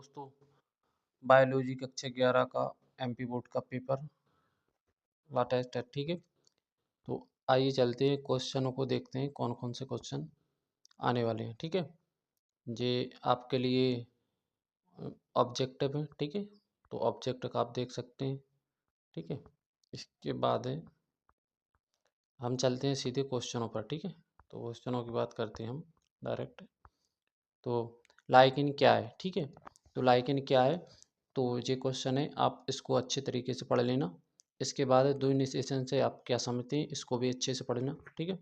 दोस्तों, बायोलॉजी कक्षा 11 का एमपी बोर्ड का पेपर ला टेस्ट है। ठीक है, तो आइए चलते हैं क्वेश्चनों को देखते हैं कौन कौन से क्वेश्चन आने वाले हैं। ठीक है, ये आपके लिए ऑब्जेक्टिव है। ठीक है, तो ऑब्जेक्टिव का आप देख सकते हैं। ठीक है, इसके बाद है हम चलते हैं सीधे क्वेश्चनों पर। ठीक है, तो क्वेश्चनों की बात करते हैं हम डायरेक्ट। तो लाइकिन क्या है? ठीक है, तो लाइकिन क्या है, तो ये क्वेश्चन है, आप इसको अच्छे तरीके से पढ़ लेना। इसके बाद द्विनिर्देशन से आप क्या समझते हैं, इसको भी अच्छे से पढ़ना। ठीक है,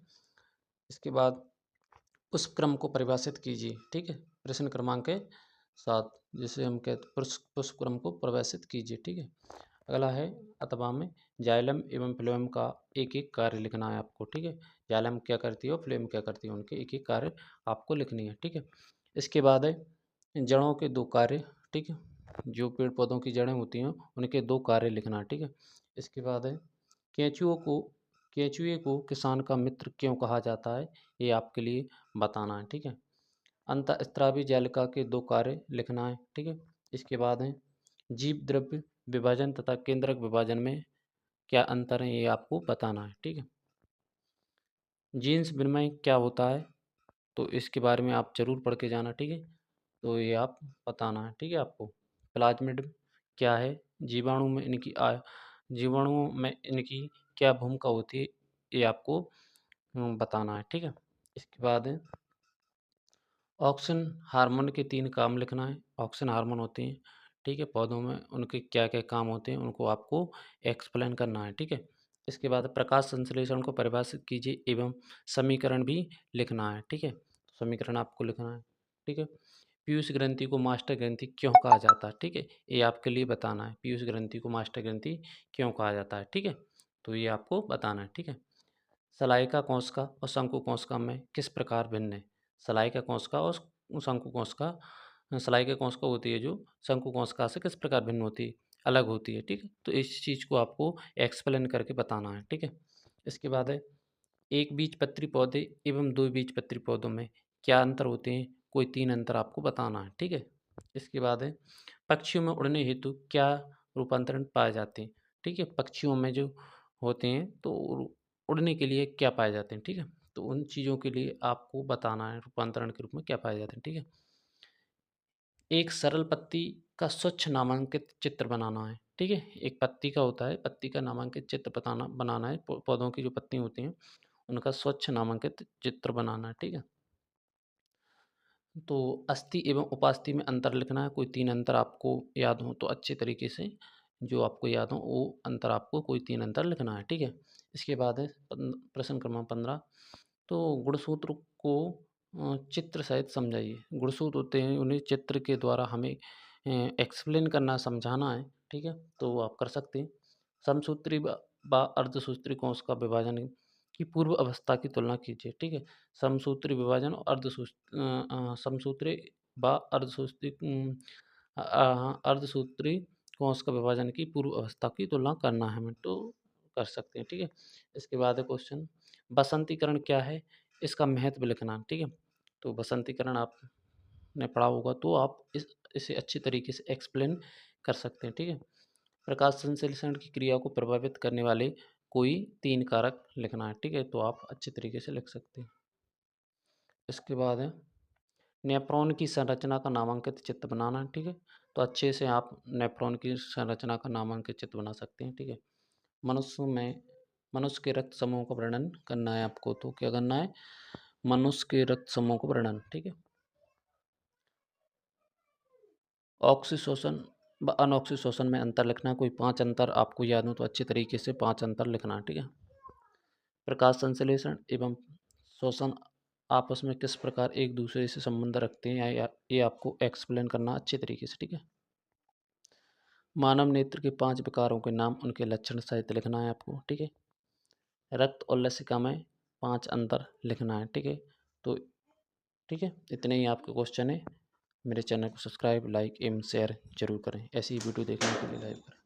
इसके बाद उस क्रम को परिभाषित कीजिए। ठीक है, प्रश्न क्रमांक है 7, जिसे हम कहते पुष्प क्रम को परिभाषित कीजिए। ठीक है, अगला है अथवा में जाइलम एवं फ्लोएम का एक एक कार्य लिखना है आपको। ठीक है, जाइलम क्या करती है और फ्लोएम क्या करती है, उनके एक एक कार्य आपको लिखनी है। ठीक है, इसके बाद है जड़ों के दो कार्य। ठीक है, जो पेड़ पौधों की जड़ें होती हैं उनके दो कार्य लिखना है। ठीक है, इसके बाद है केंचुओं को केंचुए को किसान का मित्र क्यों कहा जाता है, ये आपके लिए बताना है। ठीक है, अंतःस्रावी जालिका के दो कार्य लिखना है। ठीक है, इसके बाद है जीव द्रव्य विभाजन तथा केंद्रक विभाजन में क्या अंतर है, ये आपको बताना है। ठीक है, जीन्स विनिमय क्या होता है, तो इसके बारे में आप जरूर पढ़ के जाना। ठीक है, तो ये आप बताना है। ठीक है, आपको प्लाज्मिड क्या है, जीवाणुओं में इनकी क्या भूमिका होती है, ये आपको बताना है। ठीक है, इसके बाद है ऑक्सिन हार्मोन के 3 काम लिखना है। ऑक्सिन हार्मोन होते हैं, ठीक है, पौधों में उनके क्या क्या काम होते हैं उनको आपको एक्सप्लेन करना है। ठीक है, इसके बाद प्रकाश संश्लेषण को परिभाषित कीजिए एवं समीकरण भी लिखना है। ठीक है, समीकरण आपको लिखना है। ठीक है, पीयूष ग्रंथि को मास्टर ग्रंथि क्यों कहा जाता है, ठीक है, ये आपके लिए बताना है। पीयूष ग्रंथि को मास्टर ग्रंथि क्यों कहा जाता है, ठीक है, तो ये आपको बताना है। ठीक है, सलाइका कोशिका और शंकु कोशिका में किस प्रकार भिन्न है। सलाइका कोशिका और शंकु कोशिका, सलाइका कोशिका होती है जो शंकु कोशिका से किस प्रकार भिन्न होती है, अलग होती है। ठीक है, तो इस चीज़ को आपको एक्सप्लेन करके बताना है। ठीक है, इसके बाद है एक बीजपत्री पौधे एवं दो बीजपत्री पौधों में क्या अंतर होते हैं, कोई 3 अंतर आपको बताना है। ठीक है, इसके बाद है पक्षियों में उड़ने हेतु क्या रूपांतरण पाए जाते हैं। ठीक है, पक्षियों में जो होते हैं तो उड़ने के लिए क्या पाए जाते हैं। ठीक है, तो उन चीज़ों के लिए आपको बताना है रूपांतरण के रूप में क्या पाए जाते हैं। ठीक है, एक सरल पत्ती का स्वच्छ नामांकित चित्र बनाना है। ठीक है, एक पत्ती का होता है, पत्ती का नामांकित चित्र बनाना है, पौधों की जो पत्ती होती हैं उनका स्वच्छ नामांकित चित्र बनाना है। ठीक है, तो अस्थि एवं उपास्थि में अंतर लिखना है, कोई 3 अंतर आपको याद हो तो अच्छे तरीके से जो आपको याद हो वो अंतर आपको कोई 3 अंतर लिखना है। ठीक है, इसके बाद है प्रश्न क्रमांक 15, तो गुणसूत्र को चित्र सहित समझाइए। गुणसूत्र होते हैं, उन्हें चित्र के द्वारा हमें एक्सप्लेन करना, समझाना है। ठीक है, तो वो आप कर सकते हैं। समसूत्री व अर्धसूत्री कोश का विभाजन की पूर्व अवस्था की तुलना कीजिए। ठीक है, समसूत्री विभाजन और समसूत्री व अर्धसूत्री कोश का विभाजन की पूर्व अवस्था की तुलना करना है हमें, तो कर सकते हैं। ठीक है, इसके बाद है क्वेश्चन बसंतीकरण क्या है, इसका महत्व लिखना। ठीक है, तो बसंतीकरण आपने पढ़ा होगा तो आप इसे अच्छी तरीके से एक्सप्लेन कर सकते हैं। ठीक है, प्रकाश संश्लेषण की क्रिया को प्रभावित करने वाले कोई 3 कारक लिखना है। ठीक है, तो आप अच्छे तरीके से लिख सकते हैं। इसके बाद है नेफ्रॉन की संरचना का नामांकित चित्र बनाना है। ठीक है, तो अच्छे से आप नेफ्रॉन की संरचना का नामांकित चित्र बना सकते हैं। ठीक है, मनुष्य के रक्त समूह का वर्णन करना है आपको, तो क्या करना है, मनुष्य के रक्त समूह का वर्णन। ठीक है, ऑक्सीशोषण व अनऑक्सीशोषण में अंतर लिखना है, कोई 5 अंतर आपको याद हो तो अच्छे तरीके से 5 अंतर लिखना है। ठीक है, प्रकाश संश्लेषण एवं शोषण आपस में किस प्रकार एक दूसरे से संबंध रखते हैं, ये आपको एक्सप्लेन करना अच्छे तरीके से। ठीक है, मानव नेत्र के 5 विकारों के नाम, उनके लक्षण सहित लिखना है आपको। ठीक है, रक्त और लसिका में 5 अंतर लिखना है। ठीक है, तो ठीक है, इतने ही आपके क्वेश्चन है। मेरे चैनल को सब्सक्राइब, लाइक एवं शेयर जरूर करें। ऐसी ही वीडियो देखने के लिए लाइक करें।